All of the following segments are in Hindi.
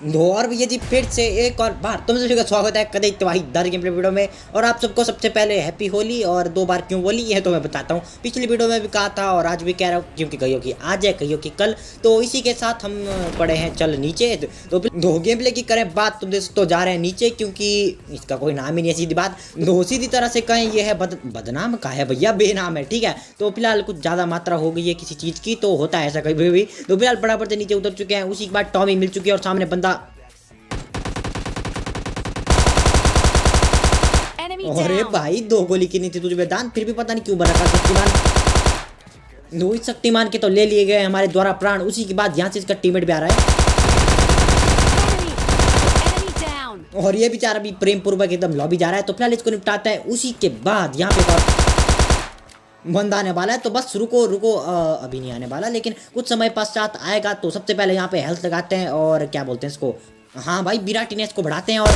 और भैया जी फिर से एक और बार तुम सभी का स्वागत है कदे तबाहीदार गेम प्ले वीडियो में। और आप सबको सबसे पहले हैप्पी होली। और 2 बार क्यों बोली ये तो मैं बताता हूँ। पिछली वीडियो में भी कहा था और आज भी कह रहा हूँ, क्योंकि कहियो कि आज है कहियो कि कल। तो इसी के साथ हम पड़े हैं चल नीचे। तो दो गेम प्ले की करें बात तो जा रहे हैं नीचे, क्योंकि इसका कोई नाम ही नहीं है। सीधी बात दो सीधी तरह से कहें ये है बदनाम का है भैया, बेनाम है। ठीक है, तो फिलहाल कुछ ज़्यादा मात्रा हो गई है किसी चीज़ की, तो होता है ऐसा कभी भी। तो फिलहाल बराबर से नीचे उतर चुके हैं। उसी के बाद टॉमी मिल चुकी है और सामने बंदा। अरे भाई 2 गोली की नहीं थी तुझे मैदान, फिर भी पता नहीं क्यों बना शक्तिमान। दो शक्तिमान के तो ले लिए गए हमारे द्वारा प्राण। उसी के बाद यहाँ से इसका टीममेट भी आ रहा है और ये बेचारा भी प्रेम पूर्वक एकदम लॉबी जा रहा है। तो फिलहाल इसको निपटाता है। उसी के बाद यहाँ पे बंदा आने वाला है। तो बस रुको रुको, अभी नहीं आने वाला, लेकिन कुछ समय पश्चात आएगा। तो सबसे पहले यहाँ पे हेल्थ लगाते हैं और क्या बोलते हैं इसको, हाँ भाई विराटिनेस को बढ़ाते हैं। और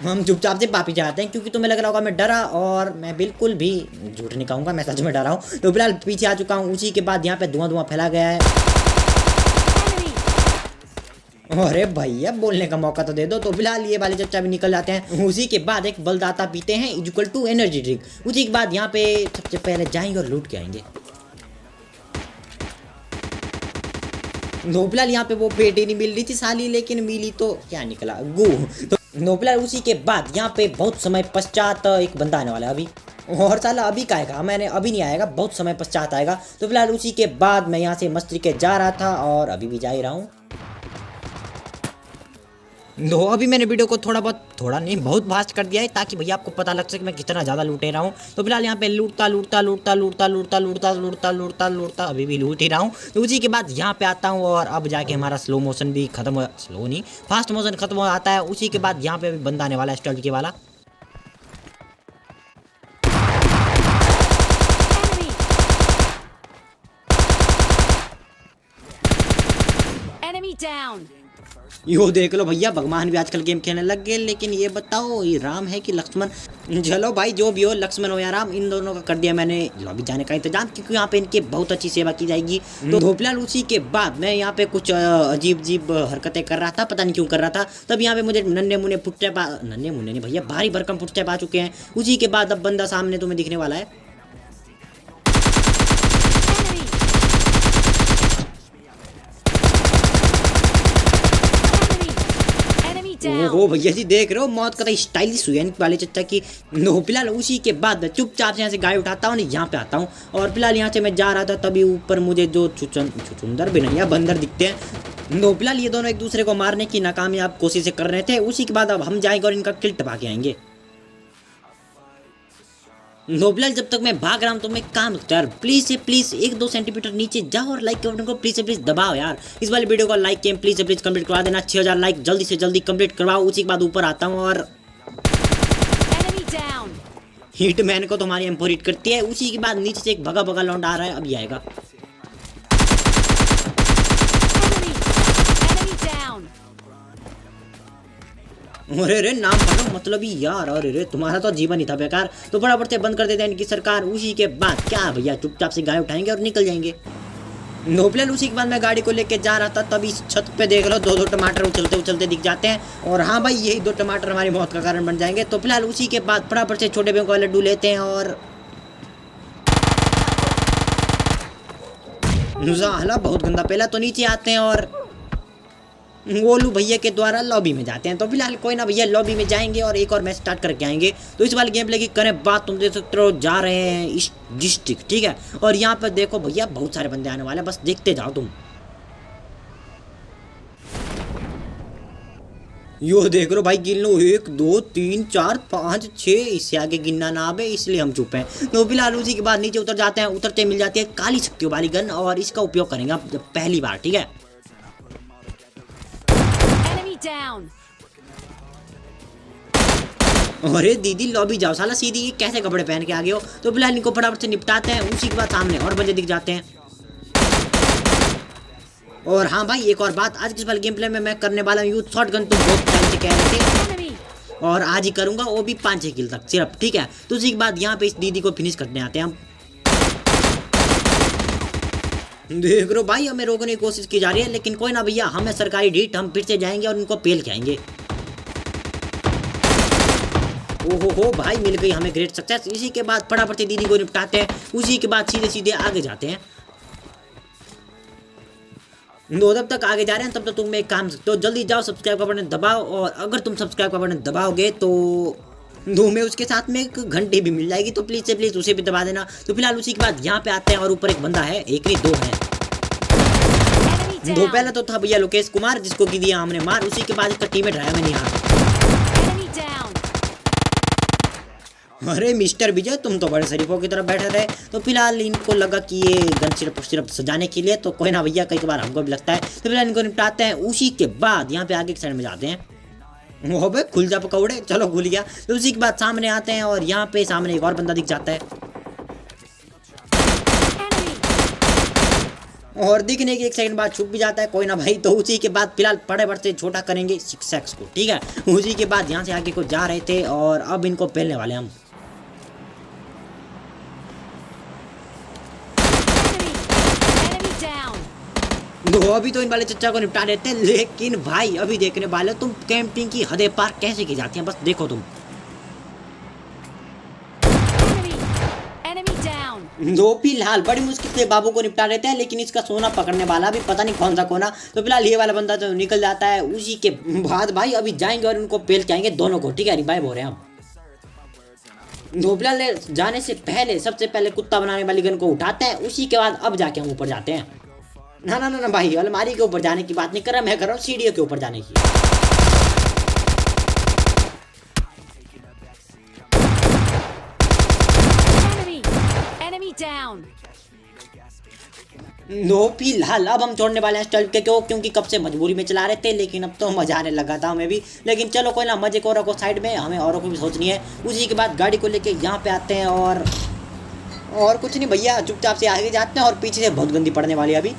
हम चुपचाप से वापिस जाते हैं, क्योंकि तुम्हें लग रहा होगा मैं डरा, और मैं बिल्कुल भी झूठ नहीं कहूँगा, मैं सच में डरा हूँ। तो फिलहाल पीछे आ चुका हूँ। उसी के बाद यहाँ पे धुआं फैला गया है। अरे भैया बोलने का मौका तो दे दो। तो फिलहाल ये वाले चच्चा भी निकल जाते हैं। उसी के बाद एक बलदाता पीते हैं इक्वल टू एनर्जी ड्रिंक। उसी के बाद यहाँ पे सबसे पहले जाएंगे और लूट के आएंगे। तो फिलहाल यहाँ पे वो पेटी नहीं मिल रही थी साली, लेकिन मिली तो क्या निकला गू। तो फिलहाल उसी के बाद यहाँ पे बहुत समय पश्चात एक बंदा आने वाला है अभी। और साला अभी का आएगा, मैंने अभी नहीं आएगा, बहुत समय पश्चात आएगा। तो फिलहाल उसी के बाद मैं यहाँ से मस्ती के जा रहा था और अभी भी जा ही रहा हूँ। तो अभी मैंने वीडियो को थोड़ा नहीं बहुत फास्ट कर दिया है, ताकि भैया आपको पता लग सके मैं कितना ज़्यादा लूटे रहा हूँ। तो फिलहाल यहाँ पे लूटता अभी भी लूट ही रहा हूँ। तो उसी के बाद यहाँ पे आता हूँ और अब जाके हमारा स्लो मोशन भी खत्म हो, स्लो नहीं फास्ट मोशन खत्म हो जाता है। उसी के बाद यहाँ पे अभी बंदा आने वाला है स्टॉल के वाला। यो देख लो भैया, भगवान भी आजकल गेम खेलने लग गए। लेकिन ये बताओ ये राम है कि लक्ष्मण? चलो भाई जो भी हो, लक्ष्मण हो या राम, इन दोनों का कर दिया मैंने लॉबी जाने का इंतजाम, क्योंकि यहाँ पे इनकी बहुत अच्छी सेवा की जाएगी। तो फिलहाल उसी के बाद मैं यहाँ पे कुछ अजीब हरकतें कर रहा था, पता नहीं क्यों कर रहा था। तब यहाँ पे मुझे नन्हे मुन्ने नहीं भैया, भारी भरकम फुटस्टेप आ चुके हैं। उसी के बाद अब बंदा सामने तुम्हें दिखने वाला है। ओहो भैया जी देख रहे हो, मौत का तो स्टाइलिश हुई है वाले चच्चा की। नो फिलहाल उसी के बाद चुपचाप से यहाँ से गाड़ी उठाता हूँ, यहाँ पे आता हूँ। और फिलहाल यहाँ से मैं जा रहा था, तभी ऊपर मुझे जो चुचुंदर भी नहीं बंदर दिखते हैं। नो फिलहाल ये दोनों एक दूसरे को मारने की नाकामयाब कोशिशें कर रहे थे। उसी के बाद अब हम जाएंगे और इनका किल टपा के आएंगे। फिलहाल जब तक मैं भाग रहा हूँ तो मैं काम यार, प्लीज से प्लीज 1-2 सेंटीमीटर नीचे जाओ और लाइक के बटन को प्लीज से प्लीज दबाओ यार। इस वाली वीडियो को लाइक के प्लीज से प्लीज कंप्लीट करवा देना। 6000 लाइक जल्दी से जल्दी कंप्लीट करवाओ। उसी के बाद ऊपर आता हूँ और हिटमैन को तुम्हारी M4 हिट करती है। उसी के बाद नीचे से एक भगा लौंडा आ रहा है, अभी आएगा। अरे नाम पढ़ो मतलब ही यार, अरे तुम्हारा तो जीवन ही था बेकार। तो बराबर से बंद कर देते हैं इनकी सरकार। उसी के बाद क्या भैया चुपचाप से गाय उठाएंगे और निकल जाएंगे। फिलहाल उसी के बाद मैं गाड़ी को लेके जा रहा था, तभी छत पे देख लो 2 टमाटर उछलते दिख जाते हैं। और हाँ भाई यही 2 टमाटर हमारी मौत का कारण बन जाएंगे। तो फिलहाल उसी के बाद फटाफट से छोटे बेंक वाले लड्डू लेते हैं और बहुत गंदा पहला। तो नीचे आते हैं और गोलू भैया के द्वारा लॉबी में जाते हैं। तो फिलहाल कोई ना भैया, लॉबी में जाएंगे और एक और मैच स्टार्ट करके आएंगे। तो इस वाले गेम प्ले की करें बात, तुम देख सकते हो जा रहे हैं इस डिस्ट्रिक्ट, ठीक है। और यहाँ पर देखो भैया बहुत सारे बंदे आने वाले हैं, बस देखते जाओ तुम। यो देख लो भाई, गिन लो 1 2 3 4 5 6, इससे आगे गिनना ना आवे, इसलिए हम चुप हैं। तो फिलहाल उसी के बाद नीचे उतर जाते हैं। उतरते मिल जाती है काली शक्तियों वाली गन, और इसका उपयोग करेंगे पहली बार, ठीक है। अरे दीदी लॉबी जाओ साला सीधी, कैसे कपड़े पहन के आ गए हो। तो फिलहाल इनको फटाफट से निपटाते हैं। उसी के बाद सामने और बंदे दिख जाते हैं। और हाँ भाई एक और बात, आज के वाले गेम प्ले में मैं करने वाला हूँ यूज शॉटगन। तो बहुत टाइम से कह रहे थे और आज ही करूंगा, वो भी 5-6 किल तक सिर्फ, ठीक है। तो उसी के बाद यहाँ पे इस दीदी को फिनिश करने आते हैं हम। देख रो भाई, हमें रोकने की कोशिश की जा रही है, लेकिन कोई ना भैया, हमें सरकारी डीट, हम फिर से जाएंगे और उनको पेल के आएंगे। ओहो हो भाई, मिल गई हमें ग्रेट सक्सेस। इसी के बाद फटाफट से दीदी को निपटाते हैं, उसी के बाद सीधे सीधे आगे जाते हैं। जब तक आगे जा रहे हैं तब तक तुम एक काम, तो जल्दी जाओ सब्सक्राइब का बटन दबाओ, और अगर तुम सब्सक्राइब का बटन दबाओगे तो में उसके साथ में एक घंटी भी मिल जाएगी, तो प्लीज से प्लीज उसे भी दबा देना। तो फिलहाल उसी के बाद यहाँ पे आते हैं और ऊपर एक बंदा है, एक नहीं दो है। दो पहले तो था भैया लोकेश कुमार, जिसको की दिया हमने मार, उसी के बाद इसका टीममेट रहा मैंने यहाँ। अरे मिस्टर विजय, तुम तो बड़े शरीफों की तरफ बैठे रहे। तो फिलहाल इनको लगा कि ये गन सिर्फ सजाने के लिए, तो कोई ना भैया, कई बार हमको भी लगता है। तो फिलहाल इनको निपटाते हैं, उसी के बाद यहाँ पे आगे की साइड में जाते हैं। वो बे खुल जा पकौड़े, चलो खुल गया। तो उसी के बाद सामने आते हैं और यहाँ पे सामने एक और बंदा दिख जाता है, और दिखने की एक सेकंड बाद छुप भी जाता है। कोई ना भाई, तो उसी के बाद फिलहाल बड़े बढ़ते छोटा करेंगे 6x को, ठीक है। उसी के बाद यहाँ से आगे को जा रहे थे और अब इनको पहलने वाले हम। तो अभी तो इन वाले चच्चा को निपटा देते हैं, लेकिन भाई अभी देखने वाले तुम कैंपिंग की हदें पार कैसे की जाती हैं, बस देखो तुम। दो फिलहाल बड़ी मुश्किल से बाबू को निपटा देते हैं, लेकिन इसका सोना पकड़ने वाला भी पता नहीं कौन सा कोना। तो फिलहाल ये वाला बंदा तो निकल जाता है। उसी के बाद भाई अभी जाएंगे और उनको पेल के आएंगे दोनों को, ठीक है, रिवाइव हो रहे हैं हम। दो फिलहाल जाने से पहले सबसे पहले कुत्ता बनाने वाली गन को उठाते हैं, उसी के बाद अब जाके हम ऊपर जाते हैं। ना ना ना भाई, अलमारी के ऊपर जाने की बात नहीं कर रहा मैं, कर रहा हूँ सीढ़ियों के ऊपर जाने की। नो फिलहाल अब हम छोड़ने वाले हैं स्टल्ट के, क्योंकि कब से मजबूरी में चला रहे थे, लेकिन अब तो मजा आने लगा था हमें भी। लेकिन चलो कोई ना, मजे को रखो साइड में, हमें औरों को भी सोचनी है। उसी के बाद गाड़ी को लेके यहाँ पे आते हैं और कुछ नहीं भैया, चुपचाप से आगे जाते हैं और पीछे से बहुत गंदी पड़ने वाली है अभी।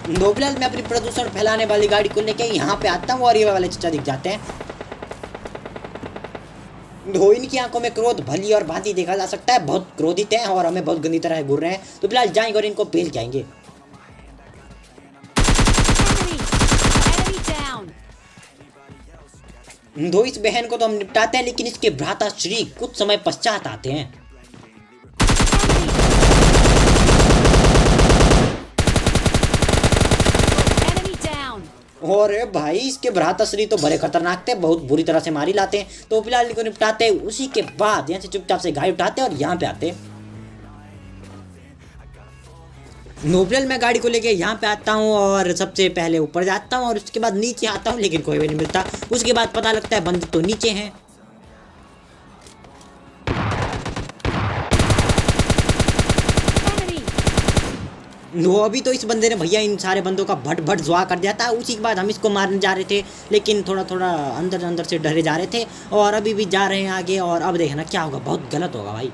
दो फिलहाल मैं अपनी प्रदूषण फैलाने वाली गाड़ी को लेके यहाँ पे आता हूँ और ये वाले चचा दिख जाते हैं। दो इनकी आंखों में क्रोध भली और भांति देखा जा सकता है, बहुत क्रोधित हैं और हमें बहुत गंदी तरह घूर रहे हैं। तो फिलहाल जाएंगे और इनको पेल जाएंगे। दो इस बहन को तो हम निपटाते हैं, लेकिन इसके भ्राता श्री कुछ समय पश्चात आते हैं। और भाई इसके भ्राताश्री तो बड़े खतरनाक थे, बहुत बुरी तरह से मारी लाते हैं। तो फिलहाल इनको निपटाते हैं, उसी के बाद यहाँ से चुपचाप से गाड़ी उठाते हैं और यहाँ पे आते हैं। फिलहाल मैं गाड़ी को लेके यहाँ पे आता हूँ और सबसे पहले ऊपर जाता हूँ और उसके बाद नीचे आता हूँ, लेकिन कोई भी नहीं मिलता। उसके बाद पता लगता है बंदे तो नीचे हैं। अभी तो इस बंदे ने भैया इन सारे बंदों का भट भट जुआ कर दिया था। उसी के बाद हम इसको मारने जा रहे थे, लेकिन थोड़ा थोड़ा अंदर अंदर से डरे जा रहे थे और अभी भी जा रहे हैं आगे। और अब देखना क्या होगा, बहुत गलत होगा भाई।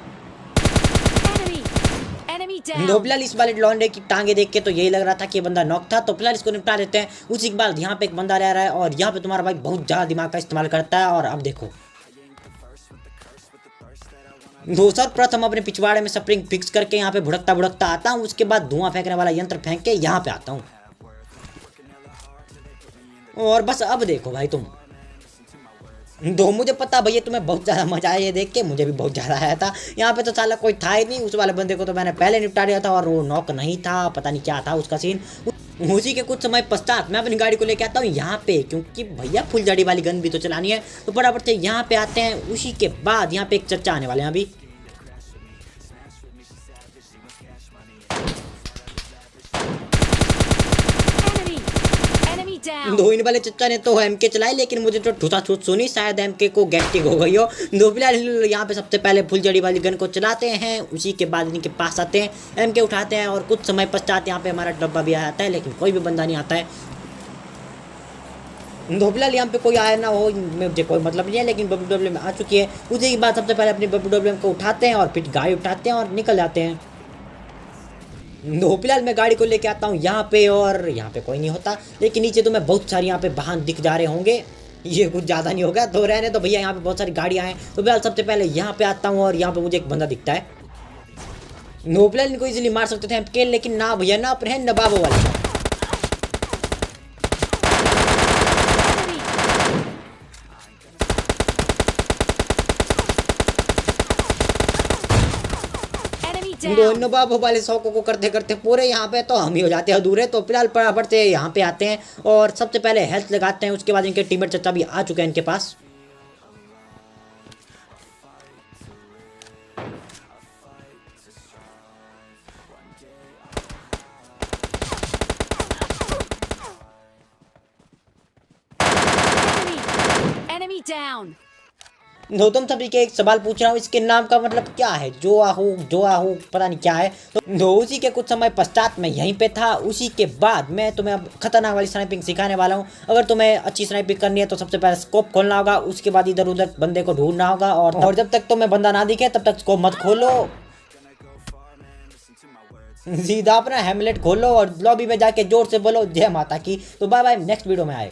फिलहाल इस वाले लॉन्डे की टांगे देख के तो यही लग रहा था कि ये बंदा नॉक था। तो फिलहाल इसको निपटा देते हैं। उसी के बाद यहाँ पे एक बंदा रह रहा है और यहाँ पे तुम्हारा भाई बहुत ज़्यादा दिमाग का इस्तेमाल करता है। और अब देखो सर्वप्रथम अपने पिछवाड़े में स्प्रिंग फिक्स करके यहाँ पे भुड़कता भुड़कता आता हूँ। उसके बाद धुआं फेंकने वाला यंत्र फेंक के यहाँ पे आता हूँ और बस अब देखो भाई तुम मुझे पता भैया तुम्हें बहुत ज़्यादा मजा आया ये देख के, मुझे भी बहुत ज़्यादा आया था। यहाँ पे तो साला कोई था ही नहीं, उस वाले बंदे को तो मैंने पहले निपटा दिया था और वो नॉक नहीं था, पता नहीं क्या था उसका सीन। उसी के कुछ समय पश्चात मैं अपनी गाड़ी को लेके आता हूँ यहाँ पे, क्योंकि भैया फुल जड़ी वाली गन भी तो चलानी है। तो फटाफट से यहाँ पे आते हैं। उसी के बाद यहाँ पे एक चर्चा आने वाले हैं अभी। इन वाले चच्चा ने तो एमके चलाई, लेकिन मुझे तो ठूसा छूट सुनी, शायद एमके को गैस्ट्रिक हो गई हो। फिलहाल यहाँ पे सबसे पहले फुल जड़ी वाली गन को चलाते हैं। उसी के बाद इनके पास आते हैं, एमके उठाते हैं और कुछ समय पश्चात यहाँ पे हमारा डब्बा भी आ जाता है, लेकिन कोई भी बंदा नहीं आता है। फिलहाल यहाँ पे कोई आया ना हो मुझे कोई मतलब नहीं है, लेकिन WWM आ चुकी है। उसी के बाद सबसे पहले अपनी WWM को उठाते हैं और फिर गाड़ी उठाते हैं और निकल जाते हैं। फिलहाल मैं गाड़ी को लेके आता हूँ यहाँ पे और यहाँ पे कोई नहीं होता, लेकिन नीचे तो मैं बहुत सारी यहाँ पे वाहन दिख जा रहे होंगे। ये कुछ ज़्यादा नहीं होगा तो रहने तो भैया, यहाँ पे बहुत सारी गाड़ियाँ हैं। तो फिलहाल सबसे पहले यहाँ पे आता हूँ और यहाँ पे मुझे एक बंदा दिखता है। नोबला इनको इजीली मार सकते थे एमके, लेकिन ना भैया ना अपने हैं नवाबों वाले। दोनों बाबू वाले शौकों को करते करते पूरे यहाँ पे तो हम ही हो जाते हैं अधूरे। तो फिलहाल फटाफट से यहाँ पे आते हैं और सबसे पहले हेल्थ लगाते हैं, उसके बाद इनके टीममेट चचा भी आ चुके हैं इनके पास। Enemy down. तो तुम सभी के एक सवाल पूछ रहा हूँ, इसके नाम का मतलब क्या है? जो आहू पता नहीं क्या है। तो उसी के कुछ समय पश्चात मैं यहीं पे था। उसी के बाद मैं तुम्हें अब खतरनाक वाली स्नाइपिंग सिखाने वाला हूँ। अगर तुम्हें अच्छी स्नाइपिंग करनी है तो सबसे पहले स्कोप खोलना होगा, उसके बाद इधर उधर बंदे को ढूंढना होगा, और जब तक तुम्हें बंदा ना दिखे तब तक स्कोप मत खोलो, सीधा अपना हेमलेट खोलो और लॉबी में जाके जोर से बोलो जय माता की। तो बाय बाय, नेक्स्ट वीडियो में आए।